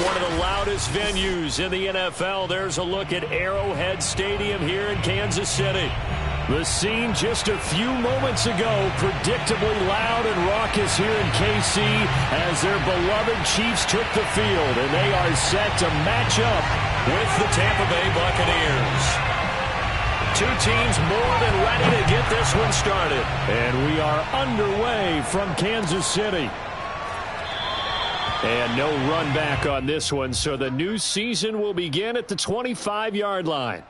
one of the loudest venues in the NFL. There's a look at Arrowhead Stadium here in Kansas City. The scene just a few moments ago, predictably loud and raucous here in KC as their beloved Chiefs took the field, and they are set to match up with the Tampa Bay Buccaneers. Two teams more than ready to get this one started. And we are underway from Kansas City. And no run back on this one, so the new season will begin at the 25-yard line.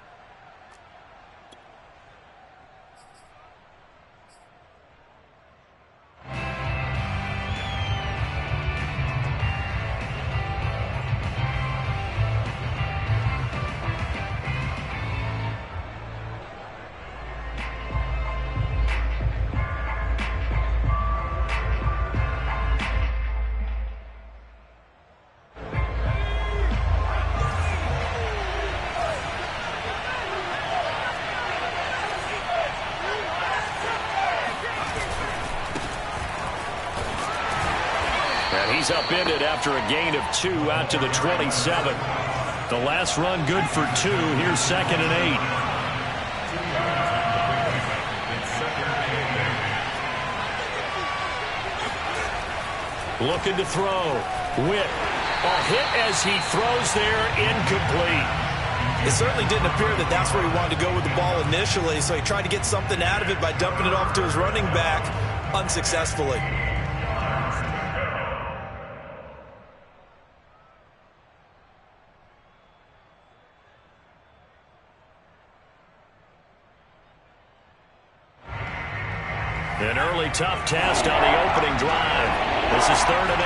He's upended after a gain of 2 out to the 27. The last run good for 2. Here's 2nd and 8. Looking to throw. Witt. A hit as he throws there, incomplete. It certainly didn't appear that that's where he wanted to go with the ball initially, so he tried to get something out of it by dumping it off to his running back unsuccessfully. An early tough test on the opening drive. This is 3rd and 8.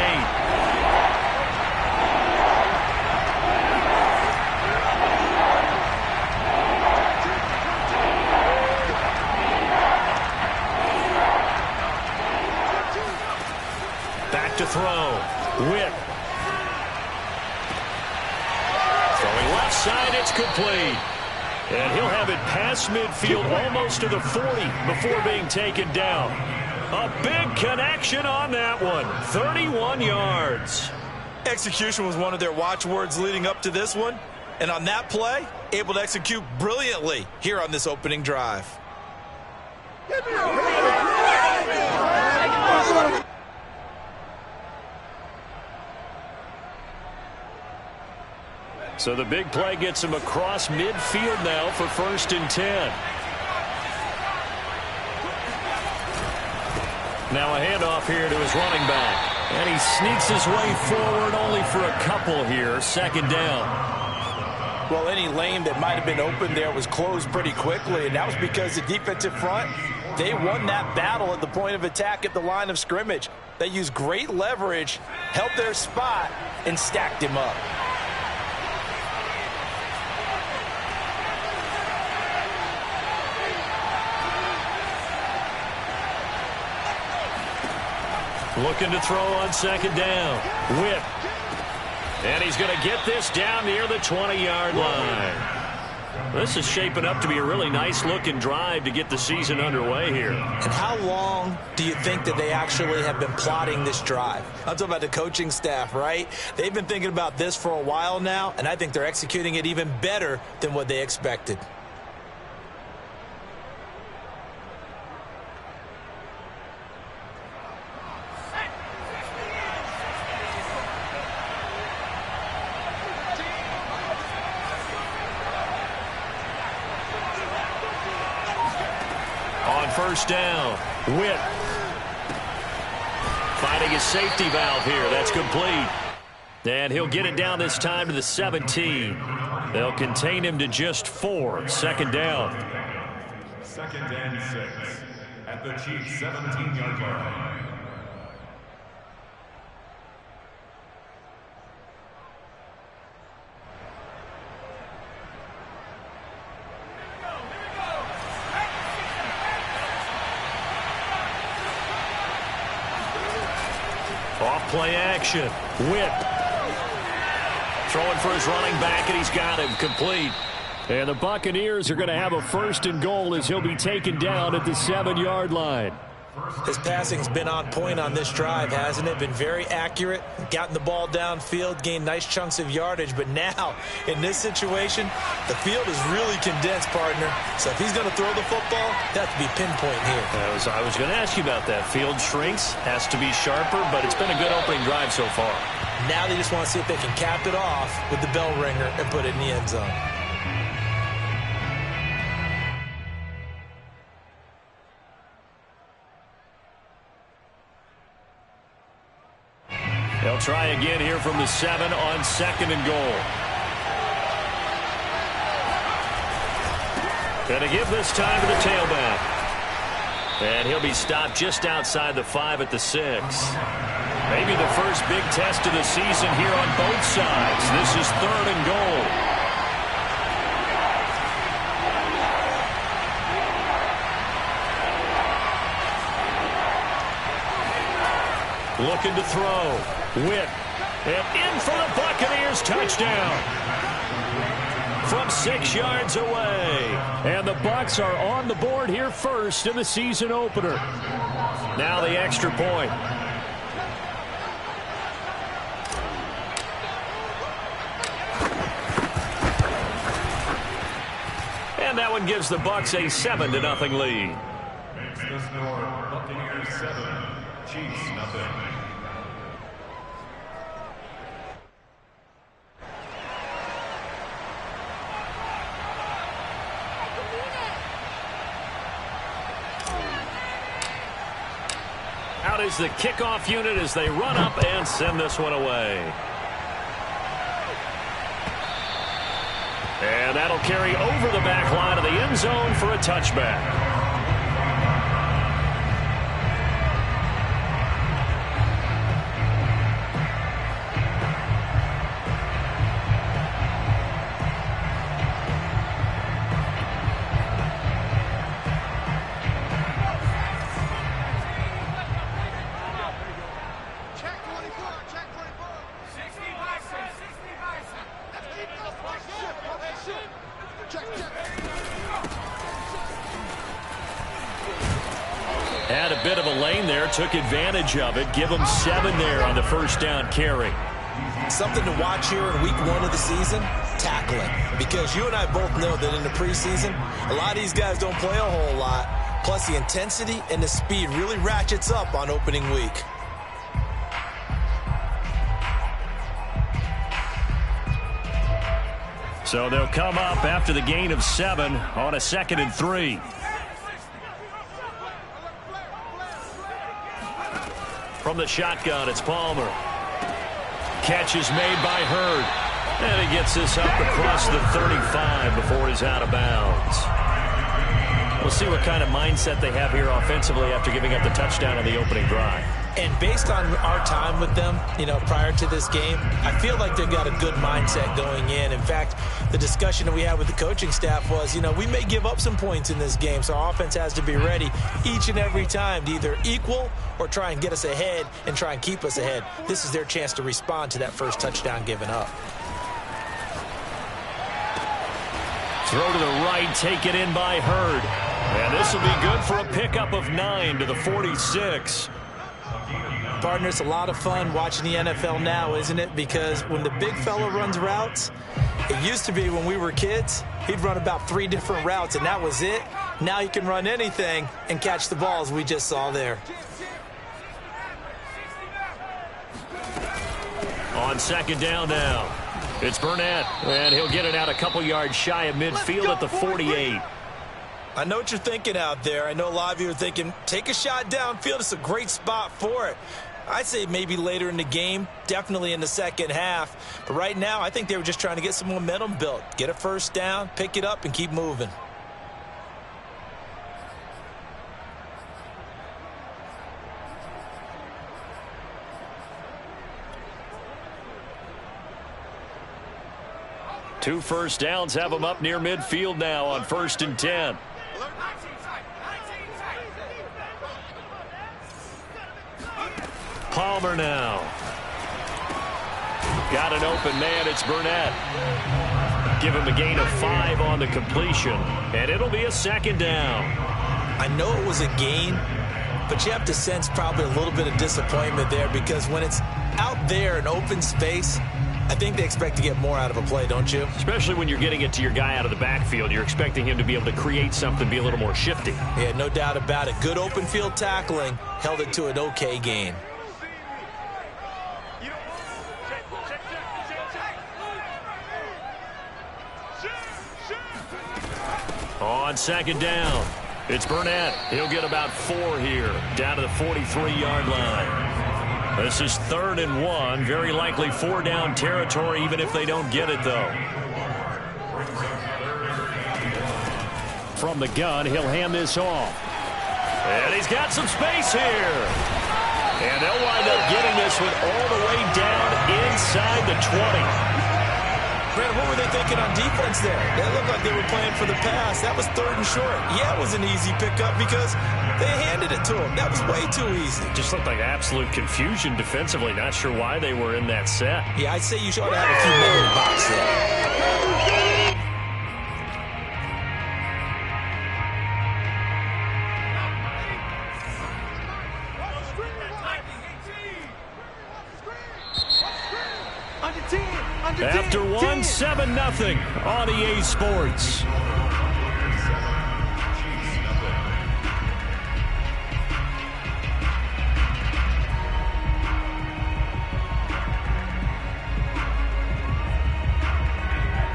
Back to throw. Witt. Throwing left side, it's complete. And he'll have it past midfield almost to the 40 before being taken down. A big connection on that one. 31 yards. Execution was one of their watchwords leading up to this one. And on that play, able to execute brilliantly here on this opening drive. So the big play gets him across midfield now for 1st and 10. Now a handoff here to his running back. And he sneaks his way forward only for a couple here. 2nd down. Well, any lane that might have been open there was closed pretty quickly, and that was because the defensive front, they won that battle at the point of attack at the line of scrimmage. They used great leverage, held their spot, and stacked him up. Looking to throw on 2nd down. Witt. And he's going to get this down near the 20-yard line. This is shaping up to be a really nice-looking drive to get the season underway here. And how long do you think that they actually have been plotting this drive? I'm talking about the coaching staff, right? They've been thinking about this for a while now, and I think they're executing it even better than what they expected. On 1st down, Witt. Finding his safety valve here. That's complete. And he'll get it down this time to the 17. They'll contain him to just 4. 2nd down. 2nd and 6 at the Chiefs' 17-yard line. Off-play action. Witt. Throwing for his running back, and he's got him complete. And the Buccaneers are going to have a 1st and goal as he'll be taken down at the 7-yard line. His passing's been on point on this drive, hasn't it? Been very accurate, gotten the ball downfield, gained nice chunks of yardage. But now, in this situation, the field is really condensed, partner. So if he's going to throw the football, that has to be pinpoint here. I was going to ask you about that. Field shrinks, has to be sharper, but it's been a good opening drive so far. Now they just want to see if they can cap it off with the bell ringer and put it in the end zone. They'll try again here from the 7 on 2nd and goal. Going to give this time to the tailback. And he'll be stopped just outside the 5 at the 6. Maybe the first big test of the season here on both sides. This is 3rd and goal. Looking to throw. Witt. And in for the Buccaneers. Touchdown. From 6 yards away. And the Bucs are on the board here first in the season opener. Now the extra point. And that one gives the Bucs a 7-0 lead. Makes the score Buccaneers 7, Chiefs 0. Out is the kickoff unit as they run up and send this one away. And that'll carry over the back line of the end zone for a touchback. Had a bit of a lane there, took advantage of it. Give him 7 there on the first down carry. Something to watch here in week 1 of the season, tackling. Because you and I both know that in the preseason, a lot of these guys don't play a whole lot. Plus the intensity and the speed really ratchets up on opening week. So they'll come up after the gain of 7 on a 2nd and 3. From the shotgun, it's Palmer. Catch is made by Hurd. And he gets this up across the 35 before he's out of bounds. We'll see what kind of mindset they have here offensively after giving up the touchdown on the opening drive. And based on our time with them, prior to this game, I feel like they've got a good mindset going in. In fact, the discussion that we had with the coaching staff was, we may give up some points in this game, so our offense has to be ready each and every time to either equal or try and get us ahead and try and keep us ahead. This is their chance to respond to that first touchdown given up. Throw to the right, taken in by Hurd. And this will be good for a pickup of 9 to the 46. Partner, it's a lot of fun watching the NFL now, isn't it? Because when the big fella runs routes, it used to be when we were kids, he'd run about 3 different routes, and that was it. Now he can run anything and catch the balls we just saw there. On 2nd down now, it's Burnett, and he'll get it out a couple yards shy of midfield at the 48. I know what you're thinking out there. I know a lot of you are thinking, take a shot downfield. It's a great spot for it. I'd say maybe later in the game, definitely in the second half. But right now, I think they were just trying to get some momentum built. Get a first down, pick it up, and keep moving. Two first downs have them up near midfield now on 1st and 10. Palmer now. Got an open man. It's Burnett. Give him a gain of 5 on the completion. And it'll be a 2nd down. I know it was a gain, but you have to sense probably a little bit of disappointment there because when it's out there in open space, I think they expect to get more out of a play, don't you? Especially when you're getting it to your guy out of the backfield. You're expecting him to be able to create something, be a little more shifty. Yeah, no doubt about it. Good open field tackling, held it to an okay gain. On second down, it's Burnett. He'll get about 4 here, down to the 43-yard line. This is 3rd and 1, very likely 4-down territory, even if they don't get it, though. From the gun, he'll hand this off. And he's got some space here. And they'll wind up getting this one all the way down inside the 20. Brandon, what were they thinking on defense there? They looked like they were playing for the pass. That was 3rd and short. Yeah, it was an easy pickup because they handed it to him. That was way too easy. Just looked like absolute confusion defensively. Not sure why they were in that set. Yeah, I'd say you should have a few men in the box there. After 1, 7-0 on EA Sports.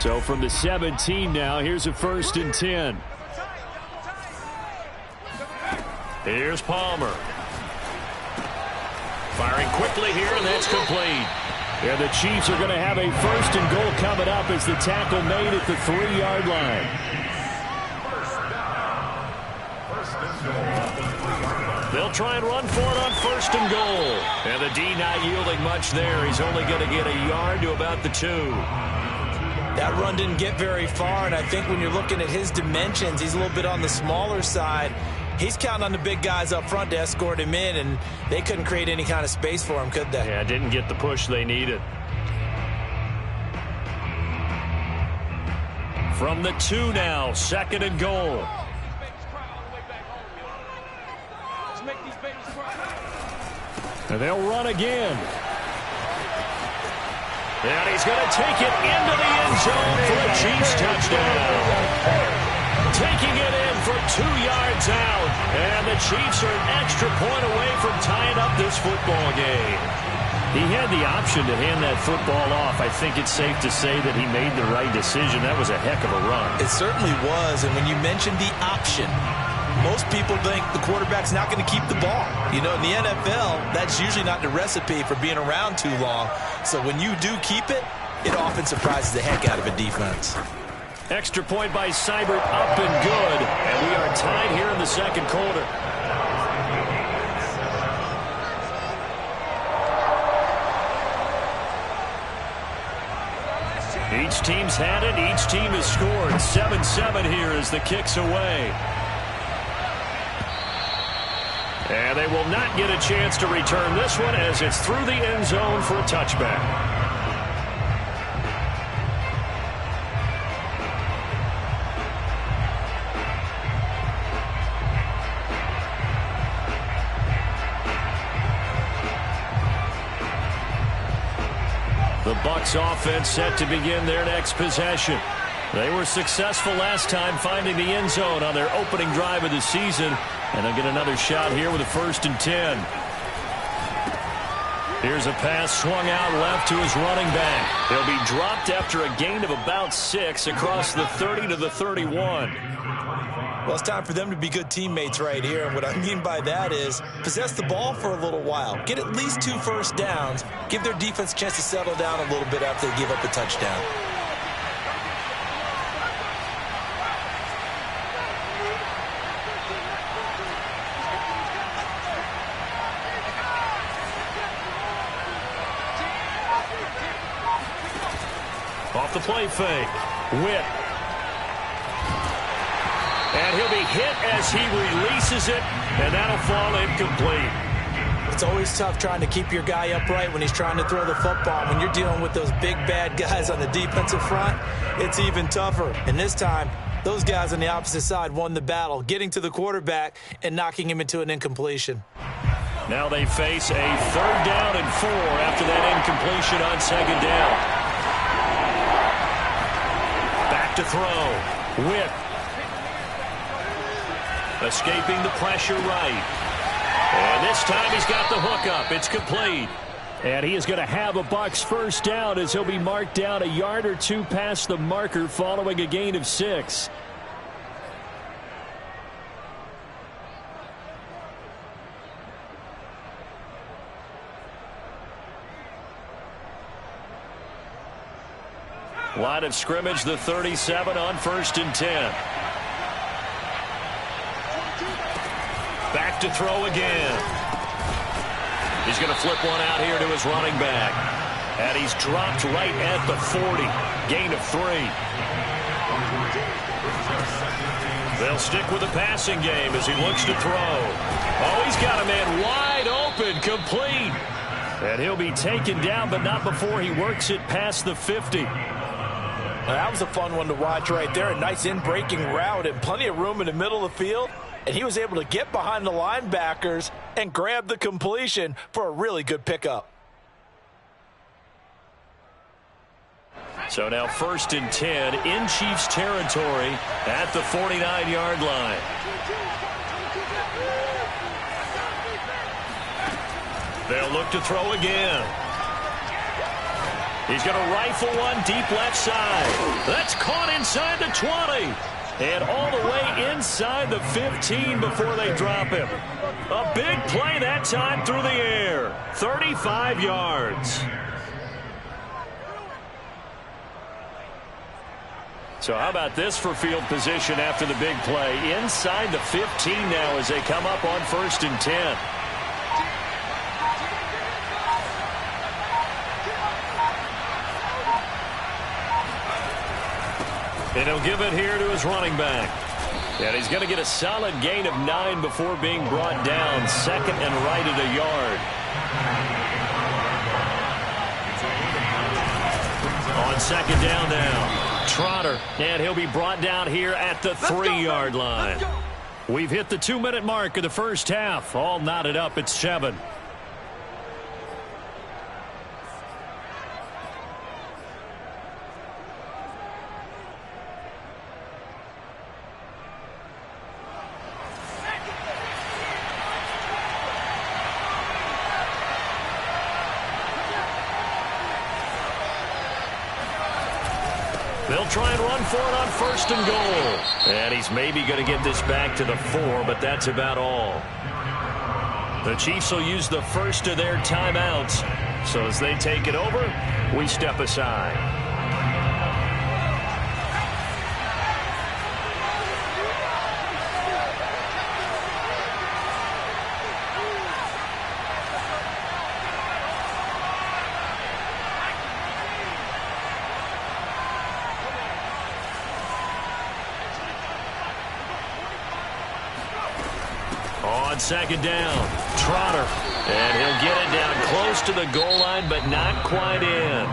So from the 17 now, here's a 1st and 10. Here's Palmer. Firing quickly here, and that's complete. And the Chiefs are going to have a 1st and goal coming up as the tackle made at the 3-yard line. They'll try and run for it on 1st and goal. And the D not yielding much there. He's only going to get a yard to about the 2. That run didn't get very far, and I think when you're looking at his dimensions, he's a little bit on the smaller side. He's counting on the big guys up front to escort him in, and they couldn't create any kind of space for him, could they? Yeah, didn't get the push they needed. From the 2 now, 2nd and goal. And they'll run again. And he's going to take it into the end zone for a Chiefs touchdown. Taking it in from 2 yards out. And the Chiefs are an extra point away from tying up this football game. He had the option to hand that football off. I think it's safe to say that he made the right decision. That was a heck of a run. It certainly was. And when you mentioned the option, most people think the quarterback's not going to keep the ball. You know, in the NFL, that's usually not the recipe for being around too long. So when you do keep it, it often surprises the heck out of a defense. Extra point by Seibert, up and good. And we are tied here in the 2nd quarter. Each team's had it. Each team has scored. 7-7 here as the kick's away. And they will not get a chance to return this one as it's through the end zone for a touchback. The Bucs offense set to begin their next possession. They were successful last time finding the end zone on their opening drive of the season. And they'll get another shot here with a 1st and 10. Here's a pass swung out left to his running back. He'll be dropped after a gain of about 6 across the 30 to the 31. Well, it's time for them to be good teammates right here. And what I mean by that is possess the ball for a little while. Get at least 2 first downs. Give their defense a chance to settle down a little bit after they give up a touchdown. Off the play fake. Witt. And he'll be hit as he releases it, and that'll fall incomplete. It's always tough trying to keep your guy upright when he's trying to throw the football. When you're dealing with those big, bad guys on the defensive front, it's even tougher. And this time, Those guys on the opposite side won the battle, getting to the quarterback and knocking him into an incompletion. Now they face a 3rd down and 4 after that incompletion on 2nd down. Back to throw. Witt. Escaping the pressure right. And this time he's got the hook up. It's complete. And he is going to have a Bucs first down as he'll be marked down a yard or 2 past the marker following a gain of 6. Line of scrimmage, the 37 on 1st and 10. Back to throw again. He's going to flip one out here to his running back. And he's dropped right at the 40. Gain of 3. They'll stick with the passing game as he looks to throw. Oh, he's got a man wide open, complete. And he'll be taken down, but not before he works it past the 50. That was a fun one to watch right there. A nice in-breaking route and plenty of room in the middle of the field. And he was able to get behind the linebackers and grab the completion for a really good pickup. So now 1st and 10 in Chiefs territory at the 49-yard line. They'll look to throw again. He's going to rifle one deep left side. That's caught inside the 20. And all the way inside the 15 before they drop him. A big play that time through the air. 35 yards. So how about this for field position after the big play? Inside the 15 now as they come up on 1st and 10. And he'll give it here to his running back. And he's going to get a solid gain of 9 before being brought down. 2nd and right at a yard. On 2nd down now, Trotter. And he'll be brought down here at the 3-yard line. We've hit the 2-minute mark of the first half. All knotted up at 7. They'll try and run for it on 1st and goal. And he's maybe going to get this back to the 4, but that's about all. The Chiefs will use the first of their timeouts. So as they take it over, we step aside. On 2nd down, Trotter. And he'll get it down close to the goal line, but not quite in.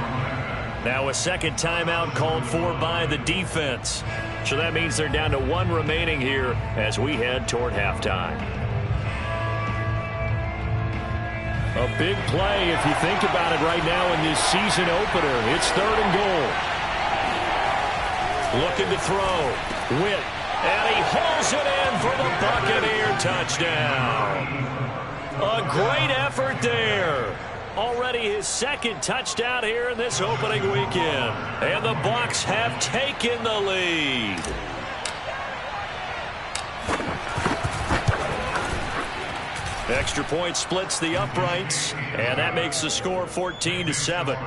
Now a second timeout called for by the defense. So that means they're down to 1 remaining here as we head toward halftime. A big play if you think about it right now in this season opener. It's 3rd and goal. Looking to throw. Witt. And he hauls it in for the Buccaneer touchdown. A great effort there. Already his 2nd touchdown here in this opening weekend. And the Bucs have taken the lead. Extra point splits the uprights, and that makes the score 14-7.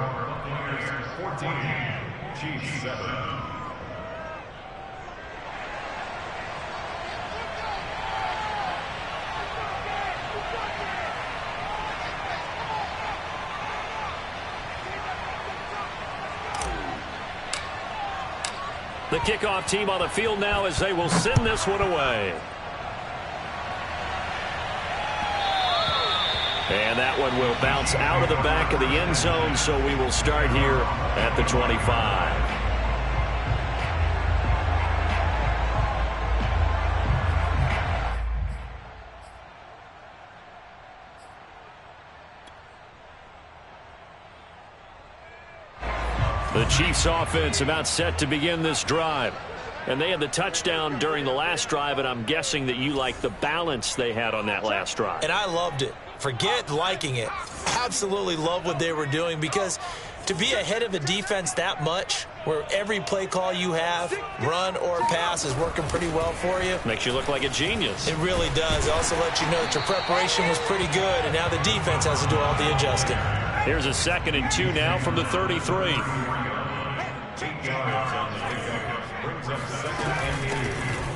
14, Chiefs 7. The kickoff team on the field now as they will send this one away. And that one will bounce out of the back of the end zone, so we will start here at the 25. The Chiefs offense about set to begin this drive. And they had the touchdown during the last drive, and I'm guessing that you like the balance they had on that last drive. And I loved it. Forget liking it. Absolutely love what they were doing, because to be ahead of a defense that much, where every play call you have, run or pass, is working pretty well for you. Makes you look like a genius. It really does. It also lets you know that your preparation was pretty good, and now the defense has to do all the adjusting. Here's a 2nd and 2 now from the 33.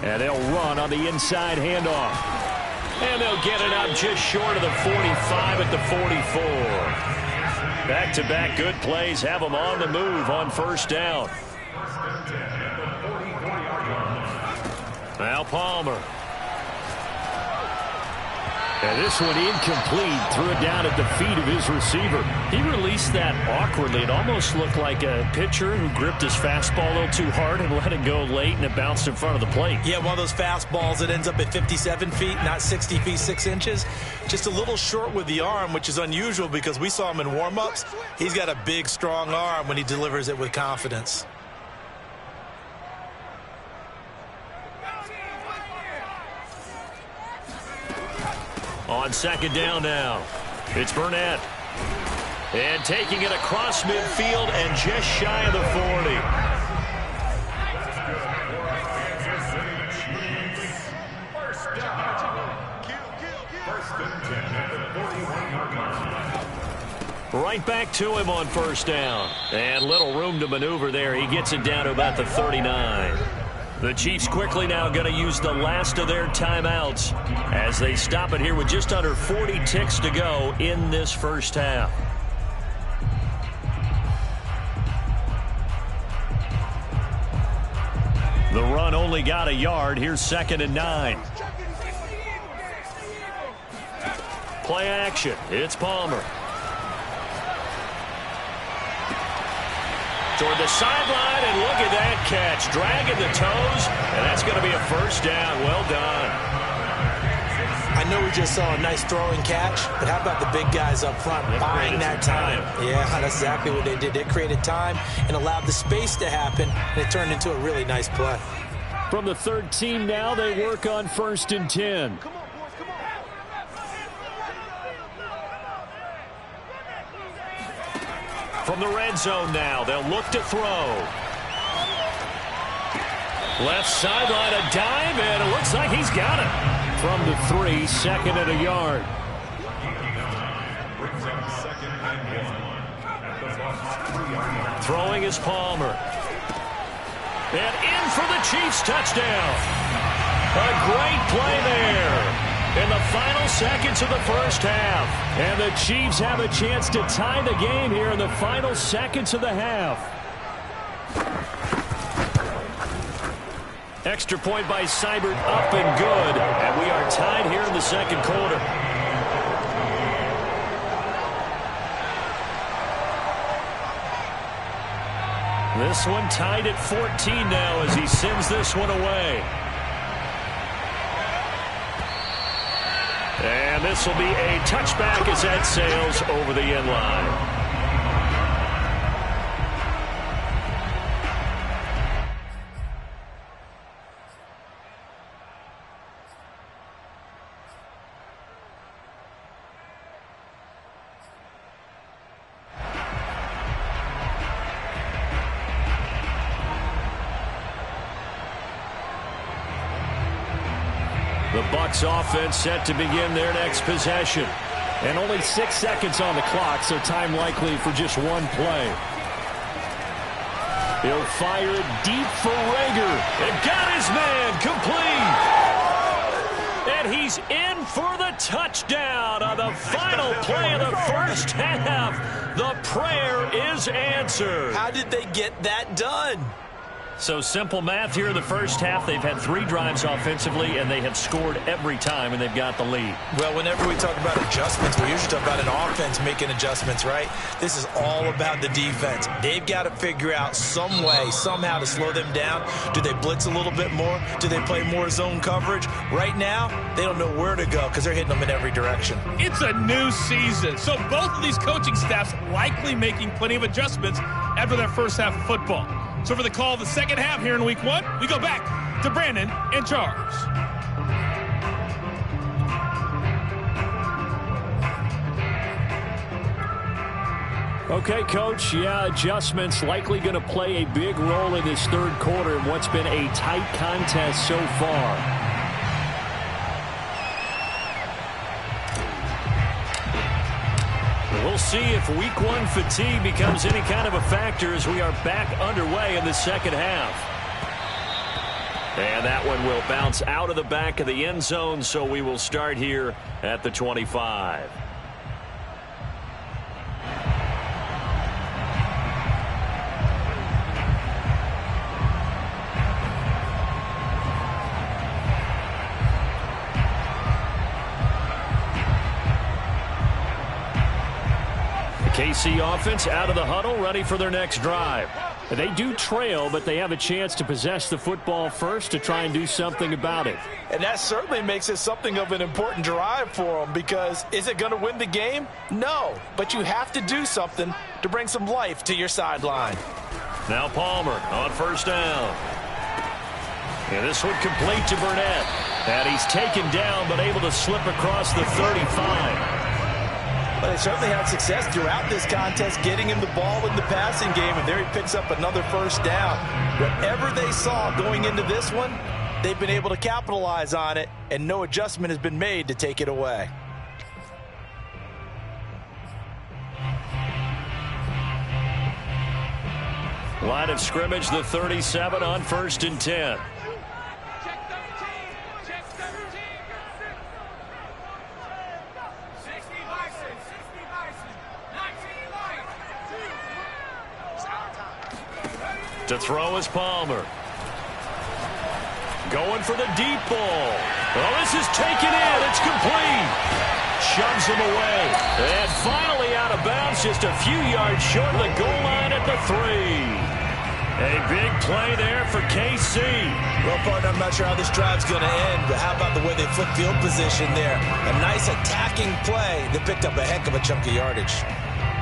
And they'll run on the inside handoff. And they'll get it up just short of the 45 at the 44. Back-to-back good plays have them on the move on 1st down. Now Palmer. And this one incomplete. Threw it down at the feet of his receiver. He released that awkwardly. It almost looked like a pitcher who gripped his fastball a little too hard and let it go late, and it bounced in front of the plate. Yeah, one of those fastballs that ends up at 57 feet, not 60 feet, 6 inches. Just a little short with the arm, which is unusual because we saw him in warm-ups. He's got a big, strong arm when he delivers it with confidence. On 2nd down now, it's Burnett. And taking it across midfield and just shy of the 40. Right back to him on 1st down. And little room to maneuver there. He gets it down to about the 39. The Chiefs quickly now going to use the last of their timeouts as they stop it here with just under 40 ticks to go in this 1st half. The run only got a yard. Here's 2nd and 9. Play action. It's Palmer. Toward the sideline, and look at that catch. Dragging the toes, and that's going to be a 1st down. Well done. I know we just saw a nice throwing catch, but how about the big guys up front buying that time? Yeah, that's exactly what they did. They created time and allowed the space to happen, and it turned into a really nice play. From the 13 now, they work on 1st and 10. From the red zone now, they'll look to throw. Left sideline, a dive, and it looks like he's got it. From the 3, 2nd and a yard. Throwing is Palmer. And in for the Chiefs touchdown. A great play there in the final seconds of the 1st half. And the Chiefs have a chance to tie the game here in the final seconds of the half. Extra point by Seibert, up and good. And we are tied here in the 2nd quarter. This one tied at 14 now as he sends this one away. And this will be a touchback as that sails over the end line. The Bucs offense set to begin their next possession. And only 6 seconds on the clock, so time likely for just one play. He'll fire deep for Rager. And got his man complete. And he's in for the touchdown on the final play of the 1st half. The prayer is answered. How did they get that done? So simple math here in the 1st half. They've had 3 drives offensively, and they have scored every time, and they've got the lead. Well, whenever we talk about adjustments, we usually talk about an offense making adjustments, right? This is all about the defense. They've got to figure out some way, somehow to slow them down. Do they blitz a little bit more? Do they play more zone coverage? Right now, they don't know where to go because they're hitting them in every direction. It's a new season, so both of these coaching staffs likely making plenty of adjustments after that first half of football. So for the call of the second half here in week 1, we go back to Brandon and Charles. Okay, Coach, adjustments likely going to play a big role in this third quarter in what's been a tight contest so far. We'll see if week 1 fatigue becomes any kind of a factor as we are back underway in the second half. And that one will bounce out of the back of the end zone, so we will start here at the 25. KC offense out of the huddle, ready for their next drive. They do trail, but they have a chance to possess the football first to try and do something about it. And that certainly makes it something of an important drive for them, because is it going to win the game? No, but you have to do something to bring some life to your sideline. Now Palmer on first down. And this one complete to Burnett. And he's taken down, but able to slip across the 35. But they certainly had success throughout this contest getting him the ball in the passing game, and there he picks up another first down. Whatever they saw going into this one, they've been able to capitalize on it, and no adjustment has been made to take it away. Line of scrimmage, the 37 on 1st and 10. To throw is Palmer. Going for the deep ball. Well, this is taken in. It's complete. Shoves him away. And finally out of bounds, just a few yards short of the goal line at the 3. A big play there for KC. Well, partner, I'm not sure how this drive's going to end, but how about the way they flip field position there? A nice attacking play that picked up a heck of a chunk of yardage.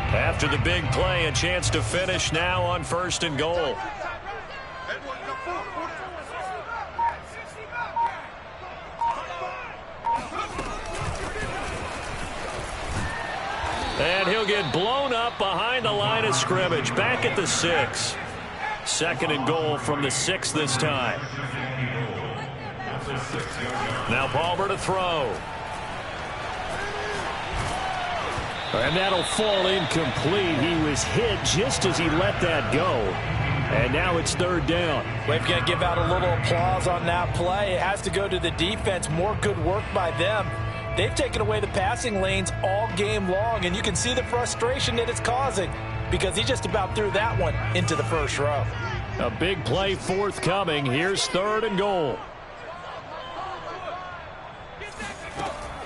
After the big play, a chance to finish now on 1st and goal. And he'll get blown up behind the line of scrimmage. Back at the 6. 2nd and goal from the 6 this time. Now Palmer to throw. And that'll fall incomplete. He was hit just as he let that go. And now it's 3rd down. We've got to give out a little applause on that play. It has to go to the defense. More good work by them. They've taken away the passing lanes all game long, and you can see the frustration that it's causing because he just about threw that one into the first row. A big play forthcoming. Here's 3rd and goal.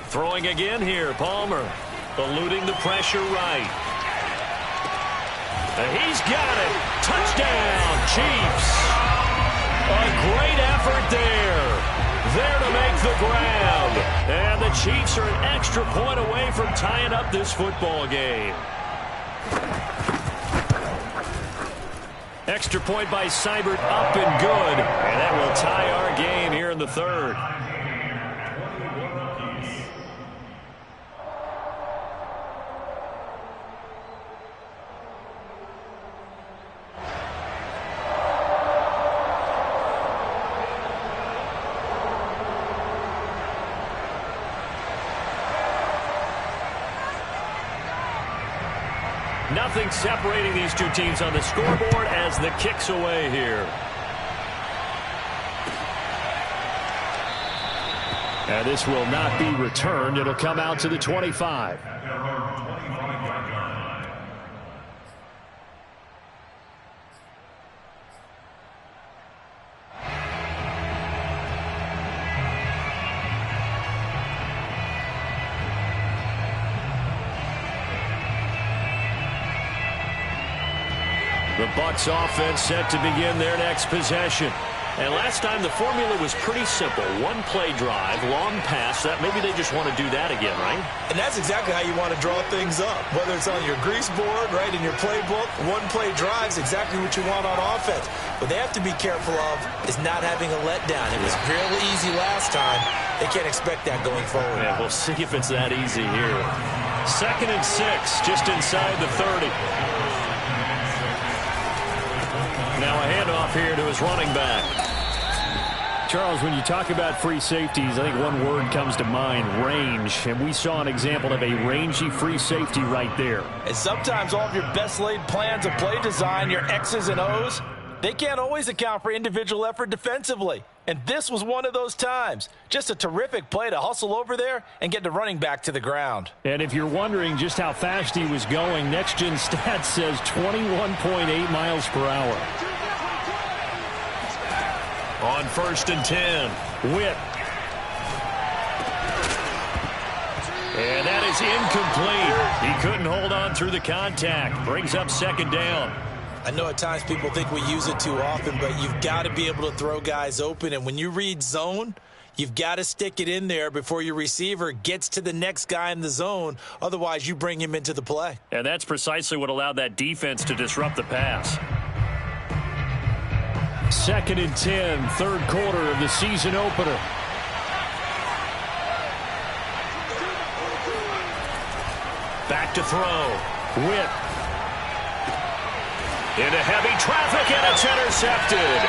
Throwing again here, Palmer. Eluding the pressure right. And he's got it. Touchdown, Chiefs. A great effort there. There to make the grab. And the Chiefs are an extra point away from tying up this football game. Extra point by Seibert, up and good. And that will tie our game here in the 3rd. Nothing separating these two teams on the scoreboard as the kick's away here. And this will not be returned. It'll come out to the 25. The Bucs offense set to begin their next possession. And last time the formula was pretty simple. One-play drive, long pass. That maybe they just want to do that again, right? And that's exactly how you want to draw things up. Whether it's on your grease board, right, in your playbook, one-play drive is exactly what you want on offense. What they have to be careful of is not having a letdown. It was really easy last time. They can't expect that going forward. Yeah, we'll see if it's that easy here. 2nd and 6, just inside the 30. Now a handoff here to his running back. Charles, when you talk about free safeties, I think one word comes to mind, range. And we saw an example of a rangy free safety right there. And sometimes all of your best laid plans of play design, your X's and O's, they can't always account for individual effort defensively. And this was one of those times. Just a terrific play to hustle over there and get the running back to the ground. And if you're wondering just how fast he was going, Next Gen Stats says 21.8 miles per hour. On 1st and 10, Whip. And that is incomplete. He couldn't hold on through the contact. Brings up 2nd down. I know at times people think we use it too often, but you've got to be able to throw guys open. And when you read zone, you've got to stick it in there before your receiver gets to the next guy in the zone. Otherwise, you bring him into the play. And that's precisely what allowed that defense to disrupt the pass. 2nd and 10, 3rd quarter of the season opener. Back to throw. Whip. Into heavy traffic, and it's intercepted.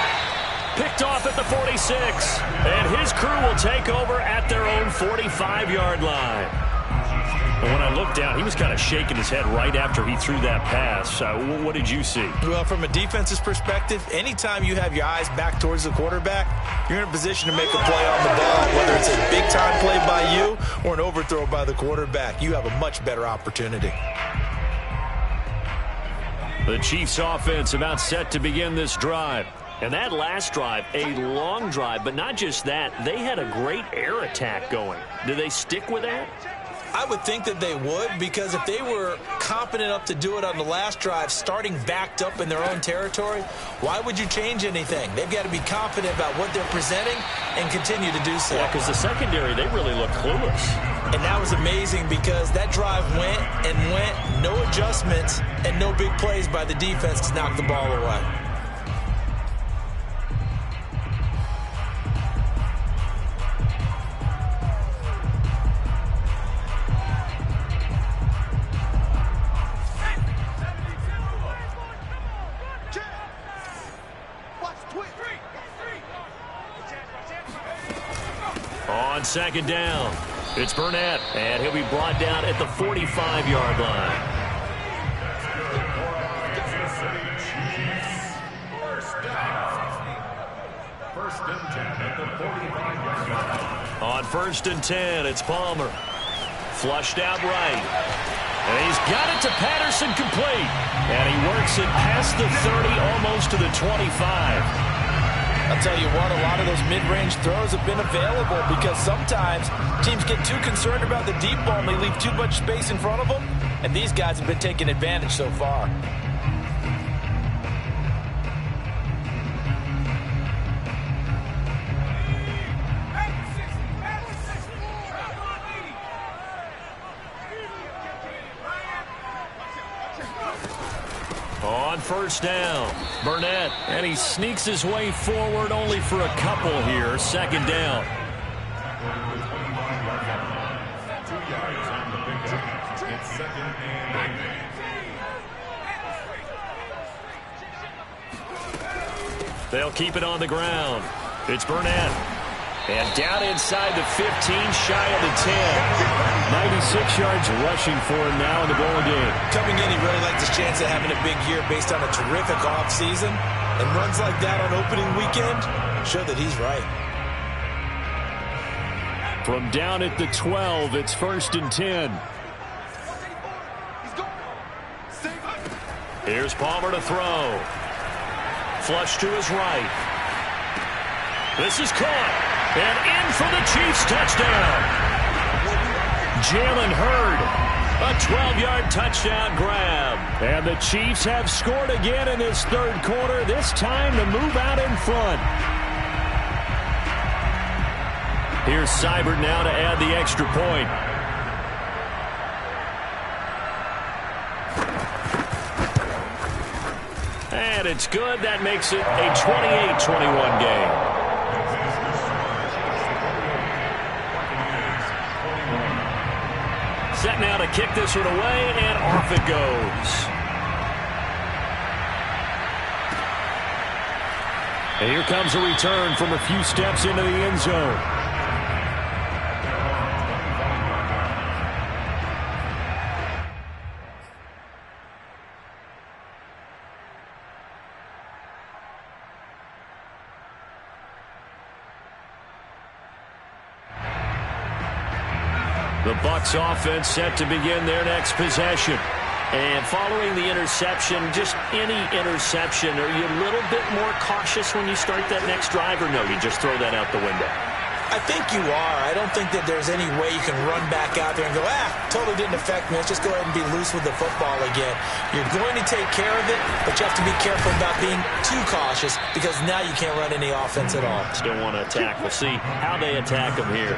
Picked off at the 46. And his crew will take over at their own 45-yard line. And when I looked down, he was kind of shaking his head right after he threw that pass. What did you see? Well, from a defense's perspective, anytime you have your eyes back towards the quarterback, you're in a position to make a play on the ball. Whether it's a big-time play by you or an overthrow by the quarterback, you have a much better opportunity. The Chiefs offense about set to begin this drive. And that last drive, a long drive, but not just that. They had a great air attack going. Do they stick with that? I would think that they would, because if they were competent enough to do it on the last drive, starting backed up in their own territory, why would you change anything? They've got to be confident about what they're presenting and continue to do so. Yeah, because the secondary, they really look clueless. And that was amazing because that drive went and went, no adjustments and no big plays by the defense to knock the ball away. On 2nd down, it's Burnett, and he'll be brought down at the 45-yard line. First and 10 at the 45-yard line. On 1st and 10, it's Palmer. Flushed out right. And he's got it to Patterson complete. And he works it past the 30, almost to the 25. I'll tell you what, a lot of those mid-range throws have been available because sometimes teams get too concerned about the deep ball and they leave too much space in front of them, and these guys have been taking advantage so far. On 1st down, Burnett, and he sneaks his way forward only for a couple here. 2nd down. 2 yards on the pickup. It's 2nd and 8. They'll keep it on the ground. It's Burnett. And down inside the 15, shy of the 10. 96 yards rushing for him now in the ball game. Coming in, he really liked his chance of having a big year based on a terrific offseason. And runs like that on opening weekend show that he's right. From down at the 12, it's 1st and 10. Here's Palmer to throw. Flush to his right. This is caught. And in for the Chiefs touchdown. Jalen Hurd. A 12-yard touchdown grab. And the Chiefs have scored again in this third quarter, this time to move out in front. Here's Seibert now to add the extra point. And it's good. That makes it a 28-21 game. Set now to kick this one away, and off it goes. And here comes a return from a few steps into the end zone. The Bucs offense set to begin their next possession. And following the interception, just any interception, are you a little bit more cautious when you start that next drive, or no, you just throw that out the window? I think you are. I don't think that there's any way you can run back out there and go, totally didn't affect me. Let's just go ahead and be loose with the football again. You're going to take care of it, but you have to be careful about being too cautious because now you can't run any offense at all. Still want to attack. We'll see how they attack them here.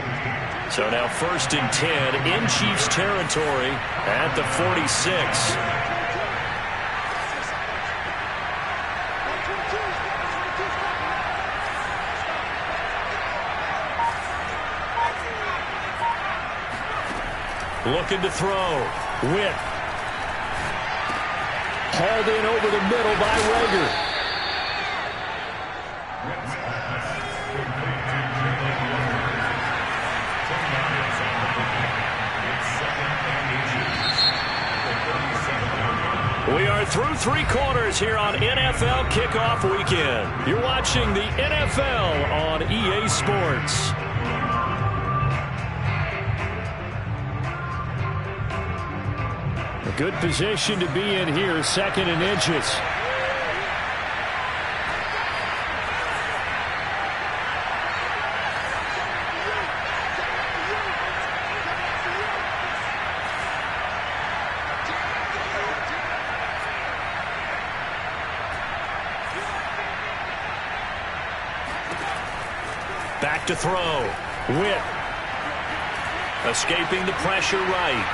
So now 1st and 10 in Chiefs territory at the 46. Looking to throw. Witt. Hauled in over the middle by Rager. We are through 3 quarters here on NFL Kickoff Weekend. You're watching the NFL on EA Sports. A good position to be in here, 2nd and inches. Back to throw. Witt. Escaping the pressure right.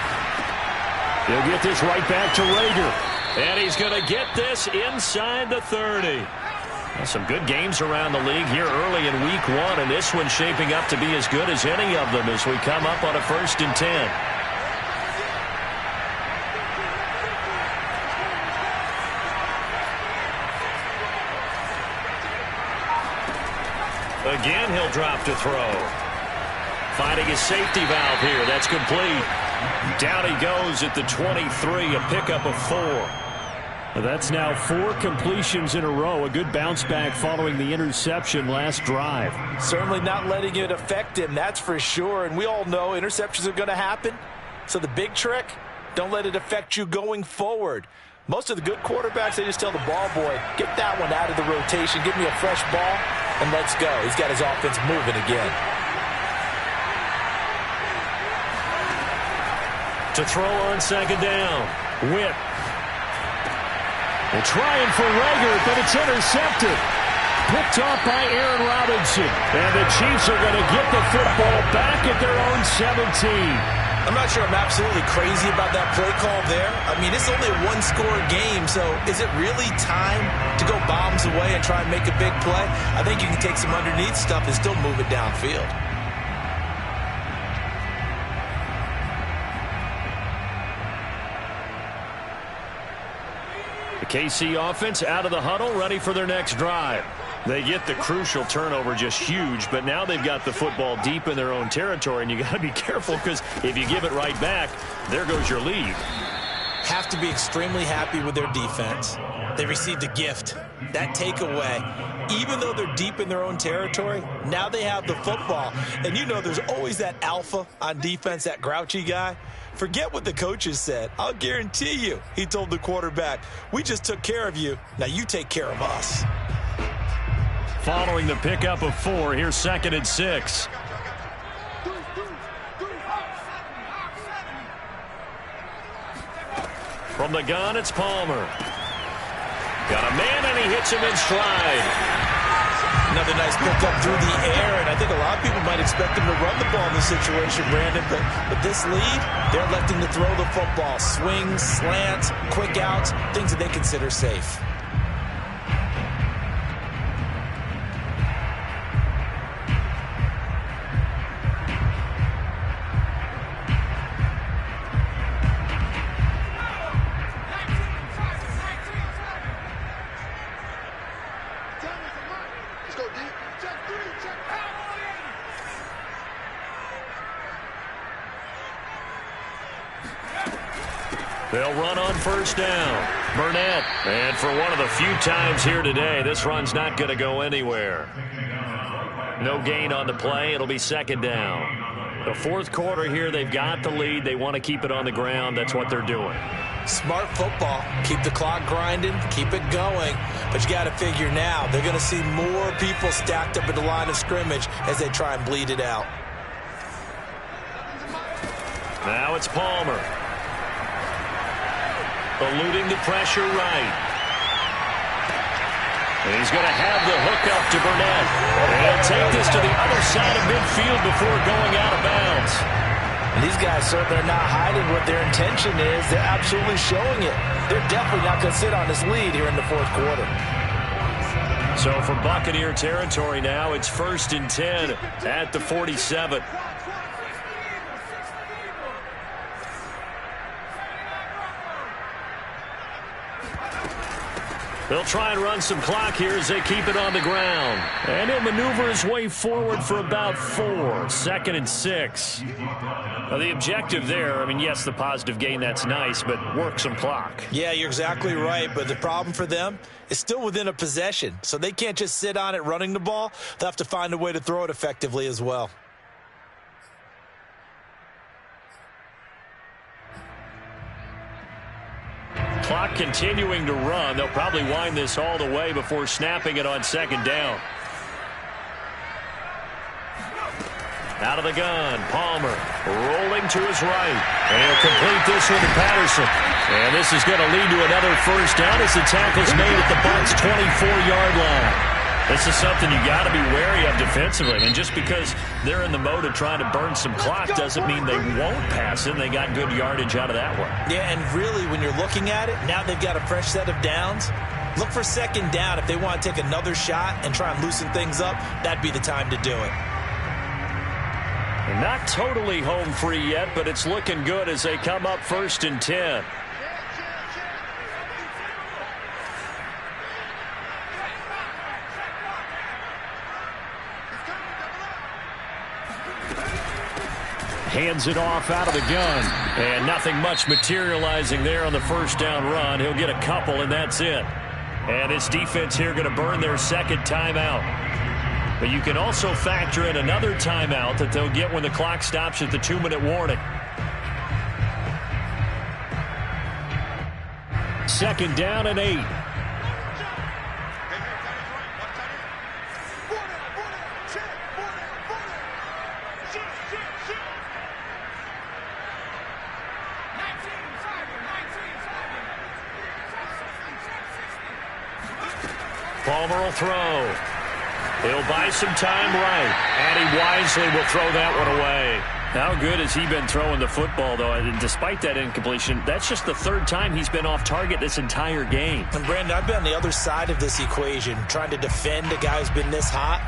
He'll get this right back to Rager. And he's going to get this inside the 30. Well, some good games around the league here early in week 1, and this one's shaping up to be as good as any of them as we come up on a 1st and 10. Again, he'll drop to throw. Finding his safety valve here. That's complete. Down he goes at the 23, a pickup of 4. That's now 4 completions in a row. A good bounce back following the interception last drive. Certainly not letting it affect him, that's for sure. And we all know interceptions are going to happen. So the big trick, don't let it affect you going forward. Most of the good quarterbacks, they just tell the ball boy, get that one out of the rotation, give me a fresh ball, and let's go. He's got his offense moving again. To throw on 2nd down. Witt. They're trying for Rager, but it's intercepted. Picked off by Aaron Robinson. And the Chiefs are going to get the football back at their own 17. I'm not sure I'm absolutely crazy about that play call there. I mean, it's only a 1-score game, so is it really time to go bombs away and try and make a big play? I think you can take some underneath stuff and still move it downfield. The KC offense out of the huddle, ready for their next drive. They get the crucial turnover, just huge, but now they've got the football deep in their own territory, and you got to be careful because if you give it right back, there goes your lead. Have to be extremely happy with their defense. They received a gift. That takeaway, even though they're deep in their own territory, now they have the football. And you know there's always that alpha on defense, that grouchy guy. Forget what the coaches said. I'll guarantee you, he told the quarterback, we just took care of you. Now you take care of us. Following the pickup of 4, here's 2nd and 6. From the gun, it's Palmer. Got a man, and he hits him in stride. Another nice pickup through the air, and I think a lot of people might expect him to run the ball in this situation, Brandon, but with this lead, they're electing to throw the football. Swings, slants, quick outs, things that they consider safe. They'll run on first down. Burnett. And for one of the few times here today, this run's not going to go anywhere. No gain on the play. It'll be second down. The fourth quarter here, they've got the lead. They want to keep it on the ground. That's what they're doing. Smart football. Keep the clock grinding. Keep it going. But you got to figure now, they're going to see more people stacked up at the line of scrimmage as they try and bleed it out. Now it's Palmer. Eluding the pressure right. And he's going to have the hook up to Burnett. And he'll take this to the other side of midfield before going out of bounds. And these guys certainly are not hiding what their intention is. They're absolutely showing it. They're definitely not going to sit on this lead here in the fourth quarter. So from Buccaneer territory now, it's 1st and 10 at the 47. They'll try and run some clock here as they keep it on the ground. And he'll maneuver his way forward for about 4. 2nd and 6. Well, the objective there, I mean, yes, the positive gain, that's nice, but work some clock. Yeah, you're exactly right. But the problem for them is still within a possession. So they can't just sit on it running the ball. They'll have to find a way to throw it effectively as well. Clock continuing to run. They'll probably wind this all the way before snapping it on second down. Out of the gun, Palmer rolling to his right. And he'll complete this one to Patterson. And this is going to lead to another first down as the tackle's made at the Bucs' 24-yard line. This is something you got to be wary of defensively. I mean, just because they're in the mode of trying to burn some clock doesn't mean they won't pass it. They got good yardage out of that one. Yeah, and really, when you're looking at it, now they've got a fresh set of downs. Look for second down. If they want to take another shot and try and loosen things up, that'd be the time to do it. And not totally home free yet, but it's looking good as they come up 1st and 10. Hands it off out of the gun. And nothing much materializing there on the first down run. He'll get a couple, and that's it. And his defense here going to burn their second timeout. But you can also factor in another timeout that they'll get when the clock stops at the 2-minute warning. 2nd down and 8. Palmer will throw. He'll buy some time right. And he wisely will throw that one away. How good has he been throwing the football, though? And despite that incompletion, that's just the 3rd time he's been off target this entire game. And, Brandon, I've been on the other side of this equation, trying to defend a guy who's been this hot,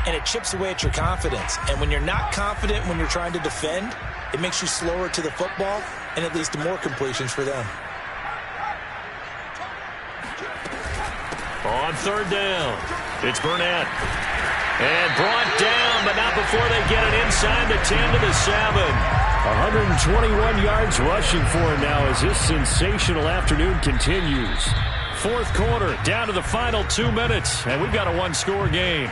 and it chips away at your confidence. And when you're not confident when you're trying to defend, it makes you slower to the football, and it leads to more completions for them. On 3rd down, it's Burnett. And brought down, but not before they get it inside the 10 to the 7. 121 yards rushing for him now as this sensational afternoon continues. Fourth quarter, down to the final 2 minutes, and we've got a 1-score game.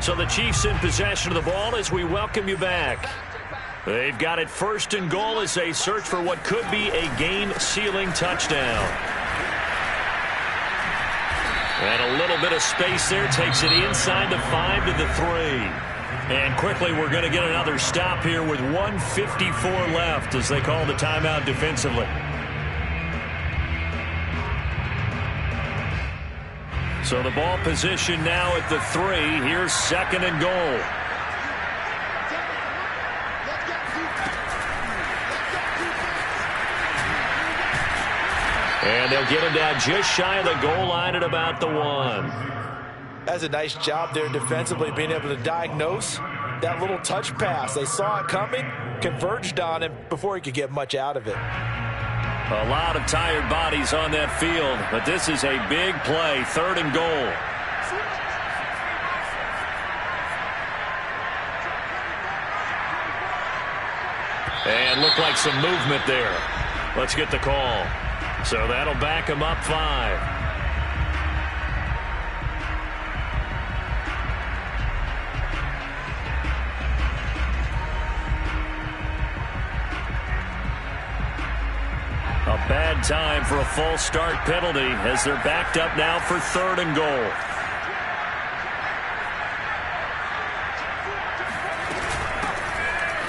So the Chiefs in possession of the ball as we welcome you back. They've got it 1st and goal as they search for what could be a game-sealing touchdown. And a little bit of space there takes it inside the 5 to the 3. And quickly we're going to get another stop here with 1:54 left as they call the timeout defensively. So the ball position now at the 3. Here's 2nd and goal. And they'll get him down just shy of the goal line at about the 1. That's a nice job there defensively, being able to diagnose that little touch pass. They saw it coming, converged on him before he could get much out of it. A lot of tired bodies on that field, but this is a big play, 3rd and goal. And looked like some movement there. Let's get the call. So that'll back him up 5. A bad time for a false start penalty as they're backed up now for 3rd and goal.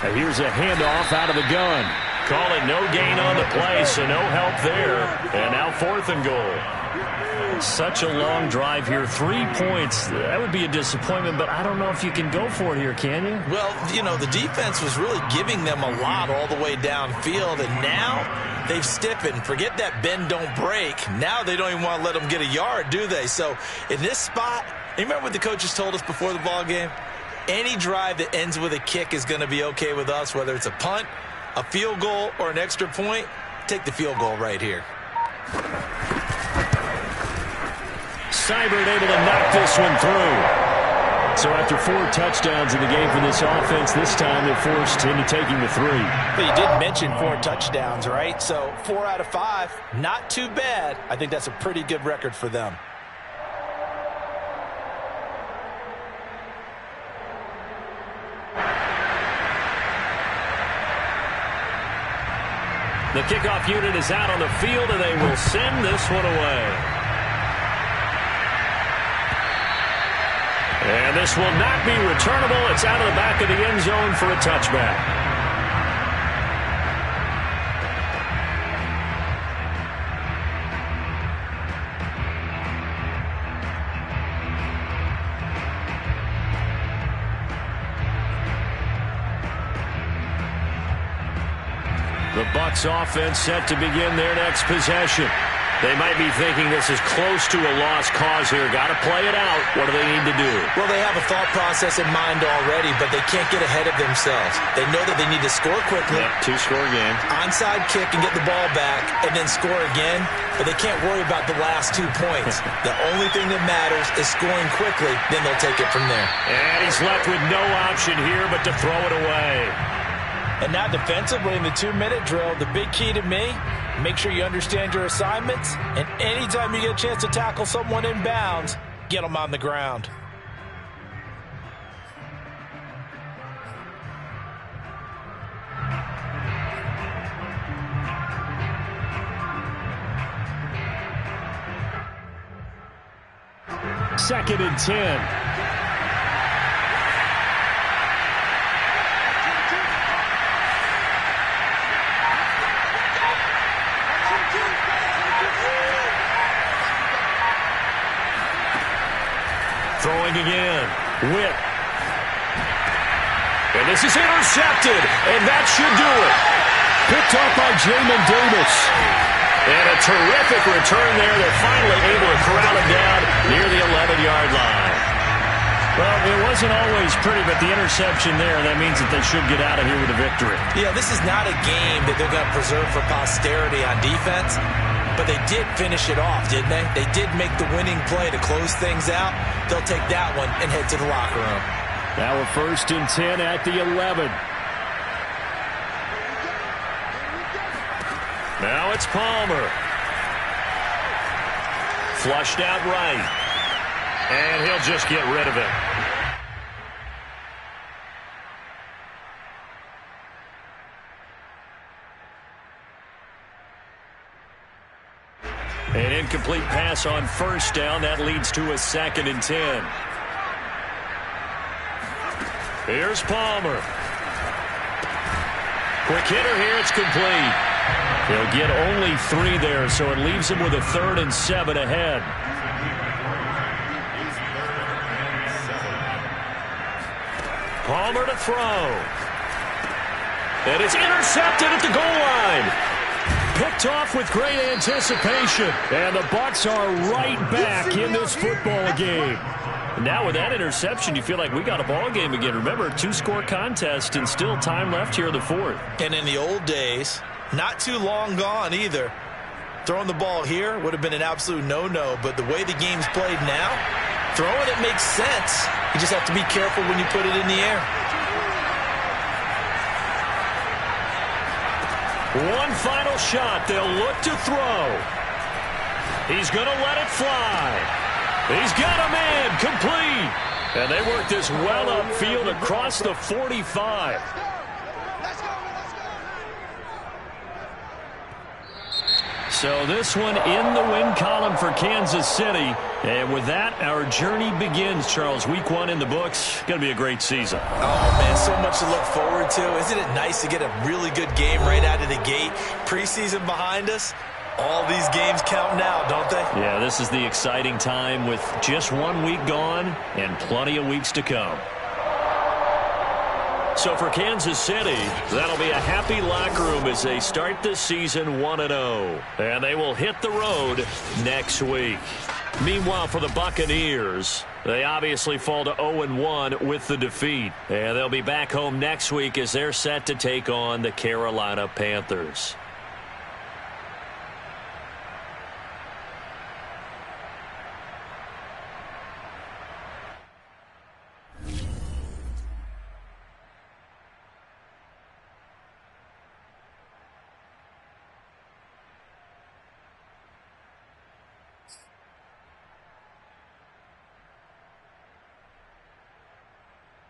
Now here's a handoff out of the gun. Call it no gain on the play, so no help there. And now 4th and goal. Such a long drive here. 3 points. That would be a disappointment, but I don't know if you can go for it here, can you? Well, you know, the defense was really giving them a lot all the way downfield, and now they've stiffened. Forget that bend, don't break. Now they don't even want to let them get a yard, do they? So in this spot, you remember what the coaches told us before the ball game? Any drive that ends with a kick is going to be okay with us, whether it's a punt, a field goal, or an extra point. Take the field goal right here. Seibert able to knock this one through. So after 4 touchdowns in the game for this offense, this time they're forced into taking the 3. But you did mention 4 touchdowns, right? So 4 out of 5, not too bad. I think that's a pretty good record for them. The kickoff unit is out on the field, and they will send this one away. And this will not be returnable. It's out of the back of the end zone for a touchback. The Bucs offense set to begin their next possession. They might be thinking this is close to a lost cause here. Got to play it out. What do they need to do? Well, they have a thought process in mind already, but they can't get ahead of themselves. They know that they need to score quickly. Yep, 2-score game. Onside kick and get the ball back and then score again, but they can't worry about the last 2 points. The only thing that matters is scoring quickly, then they'll take it from there. And he's left with no option here but to throw it away. And now defensively in the 2-minute drill, the big key to me, make sure you understand your assignments, and anytime you get a chance to tackle someone in bounds, get them on the ground. Second and 10. Throwing again. Whip. And this is intercepted. And that should do it. Picked off by Jamin Davis. And a terrific return there. They're finally able to corral him down near the 11-yard line. Well, it wasn't always pretty, but the interception there, that means that they should get out of here with a victory. Yeah, this is not a game that they're going to preserve for posterity on defense. But they did finish it off, didn't they? They did make the winning play to close things out. They'll take that one and head to the locker room. Now a 1st and 10 at the 11. Now it's Palmer. Flushed out right. And he'll just get rid of it. pass on first down. That leads to a 2nd and 10. Here's Palmer. Quick hitter here. It's complete. He'll get only 3 there, so it leaves him with a 3rd and 7 ahead. Palmer to throw. And it's intercepted at the goal line. Picked off with great anticipation. And the Bucs are right back in this football game. Now with that interception, you feel like we got a ball game again. Remember, 2-score contest and still time left here in the 4th. And in the old days, not too long gone either, throwing the ball here would have been an absolute no-no. But the way the game's played now, throwing it makes sense. You just have to be careful when you put it in the air. One final shot. They'll look to throw. He's going to let it fly. He's got a man complete. And they work this well upfield across the 45. So this one in the win column for Kansas City. And with that, our journey begins, Charles. Week 1 in the books. Going to be a great season. Oh, man, so much to look forward to. Isn't it nice to get a really good game right out of the gate? Preseason behind us. All these games count now, don't they? Yeah, this is the exciting time with just 1 week gone and plenty of weeks to come. So for Kansas City, that'll be a happy locker room as they start this season 1-0. And they will hit the road next week. Meanwhile, for the Buccaneers, they obviously fall to 0-1 with the defeat. And they'll be back home next week as they're set to take on the Carolina Panthers.